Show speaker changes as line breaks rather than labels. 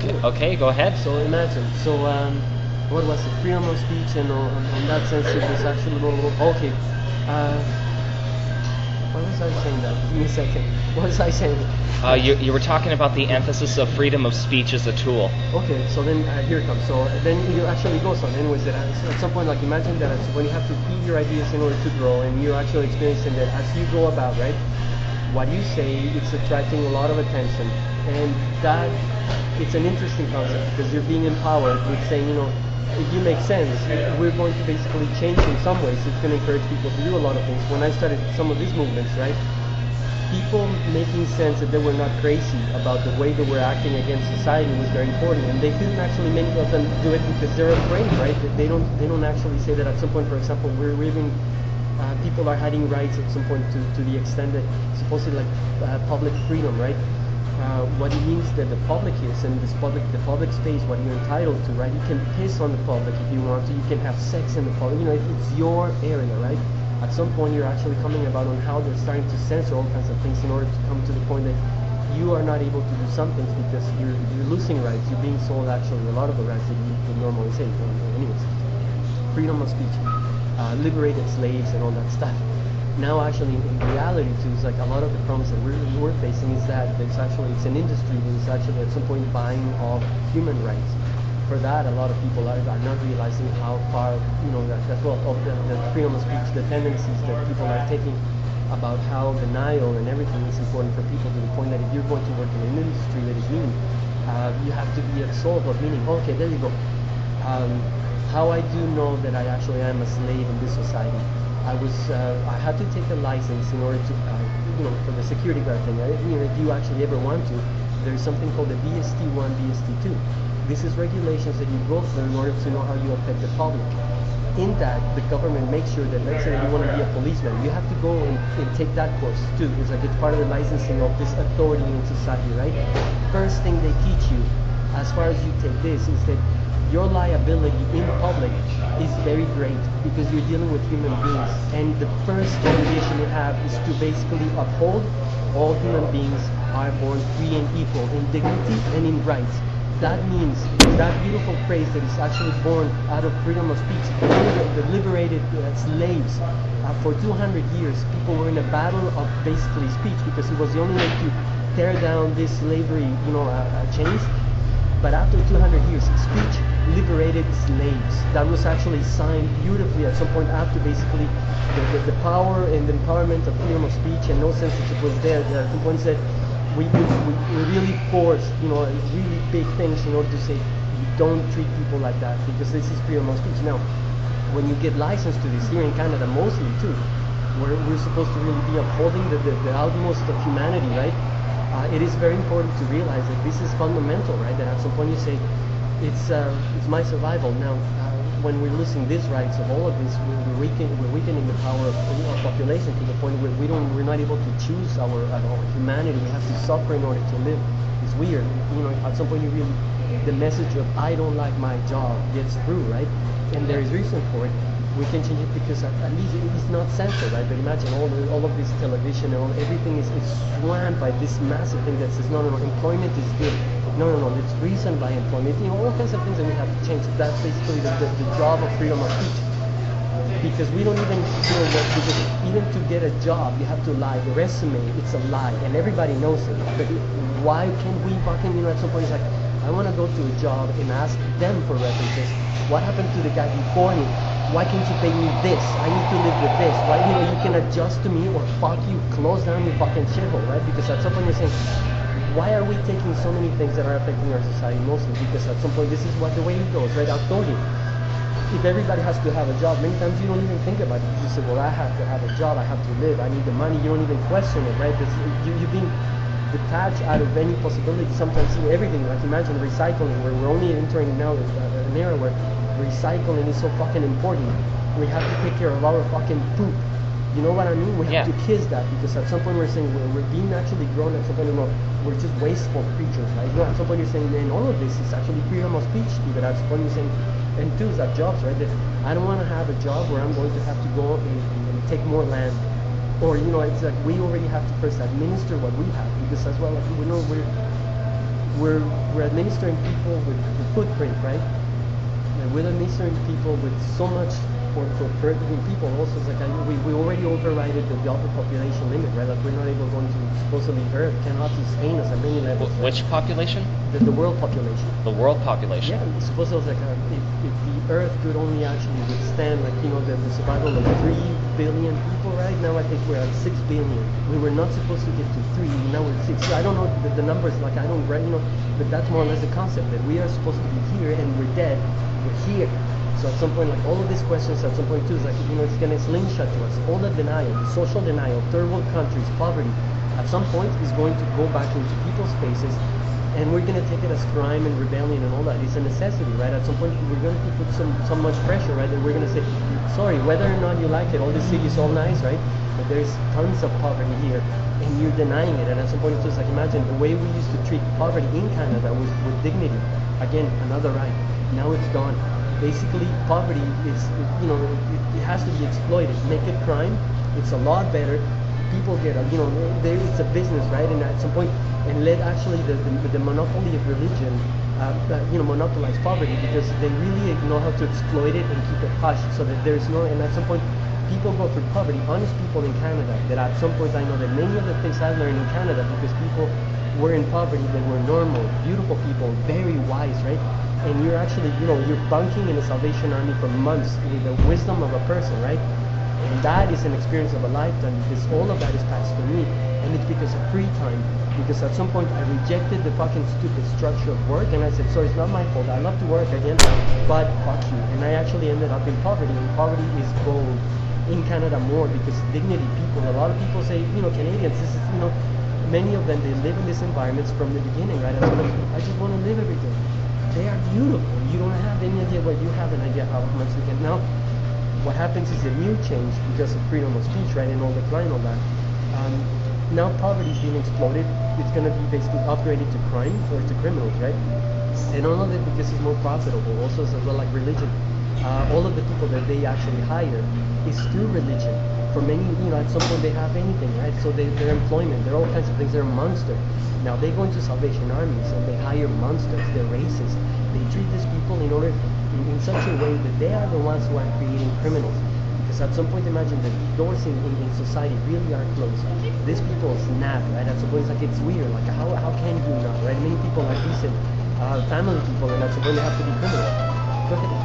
Okay, go ahead.
So imagine, what was it? Freedom of speech, and on that sense, it was actually okay. What was I saying? That give me a second. What was I saying?
You were talking about the emphasis of freedom of speech as a tool.
Okay, so then here it comes. So then it actually goes on. Anyways, that at some point, like imagine that when you have to feed your ideas in order to grow, and you're actually experiencing that as you go about, right? What you say, it's attracting a lot of attention, and that it's an interesting concept because you're being empowered with saying, if you make sense, we're going to basically change in some ways. It's going to encourage people to do a lot of things. When I started some of these movements, right, people making sense that they were not crazy about the way they were acting against society was very important, and they couldn't actually, many of them do it because they're afraid, right? They don't actually say that at some point. For example, we're living. People are hiding rights at some point to the extent that supposedly like public freedom, right? What it means that the public is, and the public space, what you're entitled to, right? You can piss on the public if you want to. You can have sex in the public. It's your area, right? At some point, you're actually coming about on how they're starting to censor all kinds of things in order to come to the point that you are not able to do some things because you're losing rights. You're being sold actually a lot of the rights that you would normally say. Anyways, freedom of speech. Liberated slaves and all that stuff. Now actually in reality too, it's like a lot of the problems that we're facing is that it's an industry that is actually at some point buying off human rights. For that, a lot of people are not realizing how far, that well, of the freedom of speech, the tendencies that people are taking about how denial and everything is important for people, to the point that if you're going to work in an industry that is mean, you have to be a soul of meaning. Okay, there you go. How I do know that I actually am a slave in this society. I had to take a license in order to, for the security guard thing. If you actually ever want to, there's something called the BST1, BST2. This is regulations that you go through in order to know how you affect the public. In that, the government makes sure that, let's say that you want to be a policeman, you have to go and take that course too. It's like it's part of the licensing of this authority in society, right? First thing they teach you, as far as you take this, is that your liability in public is very great because you're dealing with human beings, and the first obligation you have is to basically uphold all human beings are born free and equal in dignity and in rights. That means that beautiful phrase that is actually born out of freedom of speech. The liberated slaves, for 200 years, people were in a battle of basically speech because it was the only way to tear down this slavery, chains. But after 200 years, speech liberated slaves. That was actually signed beautifully at some point after basically the power and the empowerment of freedom of speech and no censorship was there. At some point said we really forced, really big things in order to say you don't treat people like that because this is freedom of speech. Now, when you get licensed to this here in Canada, mostly too, where we're supposed to really be upholding the utmost of humanity, right? It is very important to realize that this is fundamental, right? That at some point you say, it's my survival. Now, when we're losing these rights of all of this, we're weakening the power of population to the point where we're not able to choose our humanity. We have to suffer in order to live. It's weird. At some point the message of I don't like my job gets through, right? And there is reason for it. We can change it because at least it's not censored, right? But imagine all of this television and everything is swamped by this massive thing that says no, employment is good. No, it's reasoned by employment. All kinds of things that we have to change. That's basically the job of freedom of speech. Because we don't even feel that, because even to get a job, you have to lie. The resume, it's a lie, and everybody knows it. But why can't we fucking, at some point it's like, I want to go to a job and ask them for references. What happened to the guy before me? Why can't you pay me this? I need to live with this. Why, you can adjust to me or fuck you, close down your fucking shithole, right? Because at some point you're saying, why are we taking so many things that are affecting our society mostly? Because at some point this is the way it goes, right? I told you, if everybody has to have a job, many times you don't even think about it. You just say, well, I have to have a job, I have to live, I need the money. You don't even question it, right? You're being detached out of any possibility. Sometimes everything, like imagine recycling, where we're only entering now an era where recycling is so fucking important. We have to take care of our fucking poop. You know what I mean? We have to kiss that, because at some point we're saying we're being actually grown. At some point, we're just wasteful creatures, right? At some point you're saying, and all of this is actually freedom of speech. But at some point you're saying, and two is that jobs, right? That I don't want to have a job where I'm going to have to go and take more land, or it's like we already have to first administer what we have, because as well, like we know we're administering people with the footprint, right? And we're administering people with so much for people also. It's like we already overrided the population limit, right? Like we're not able going to supposedly Earth cannot sustain us at many levels.
Which population?
The world population.
The world population.
Yeah, supposedly like if the Earth could only actually withstand like the survival of 3 billion people, right? Now I think we're at 6 billion. We were not supposed to get to 3, now we're 6. So I don't know the numbers, like I don't write, but that's more or less the concept that we are supposed to be here and we're dead. We're here. So at some point, like all of these questions at some point too is like, it's going to slingshot to us. All the denial, the social denial, third world countries, poverty, at some point is going to go back into people's faces, and we're going to take it as crime and rebellion and all that. It's a necessity, right? At some point, we're going to put so much pressure, right? And we're going to say, sorry, whether or not you like it, all this city is all nice, right? But there's tons of poverty here, and you're denying it. And at some point, it's just like, imagine the way we used to treat poverty in Canada was with dignity. Again, another right. Now it's gone. Basically, poverty is, it has to be exploited. Make it crime. It's a lot better. People get, it's a business, right? And at some point, and let actually the monopoly of religion, monopolize poverty, because they really know how to exploit it and keep it hush, so that there's no. And at some point, people go through poverty. Honest people in Canada. That at some point, I know that many of the things I've learned in Canada, because people were in poverty, they were normal, beautiful people, very wise, right? And you're actually, you're bunking in the Salvation Army for months with the wisdom of a person, right? And that is an experience of a lifetime, because all of that is passed to me. And it's because of free time. Because at some point I rejected the fucking stupid structure of work, and I said, so it's not my fault. I love to work again, but fuck you. And I actually ended up in poverty, and poverty is gold in Canada more, because dignity people, a lot of people say, Canadians, this is, many of them, they live in these environments from the beginning, right? And I just want to live every day. They are beautiful. You don't have any idea what you have an idea how much they get. Now, what happens is a new change because of freedom of speech, right, and all decline all that. Now poverty is being exploded. It's going to be basically upgraded to crime or to criminals, right? And all of it because it's more profitable. Also, as well, like religion. All of the people that they actually hire is through religion. For many, at some point they have anything, right? So their employment, they're all kinds of things. They're a monster. Now they go into Salvation Armies and they hire monsters. They're racist. They treat these people in such a way that they are the ones who are creating criminals. Because at some point, imagine the doors in society really are closed. These people snap, right? At some point, it's like it's weird. Like how can you not, right? Many people are decent, family people, and at some point they have to be criminals. Go ahead.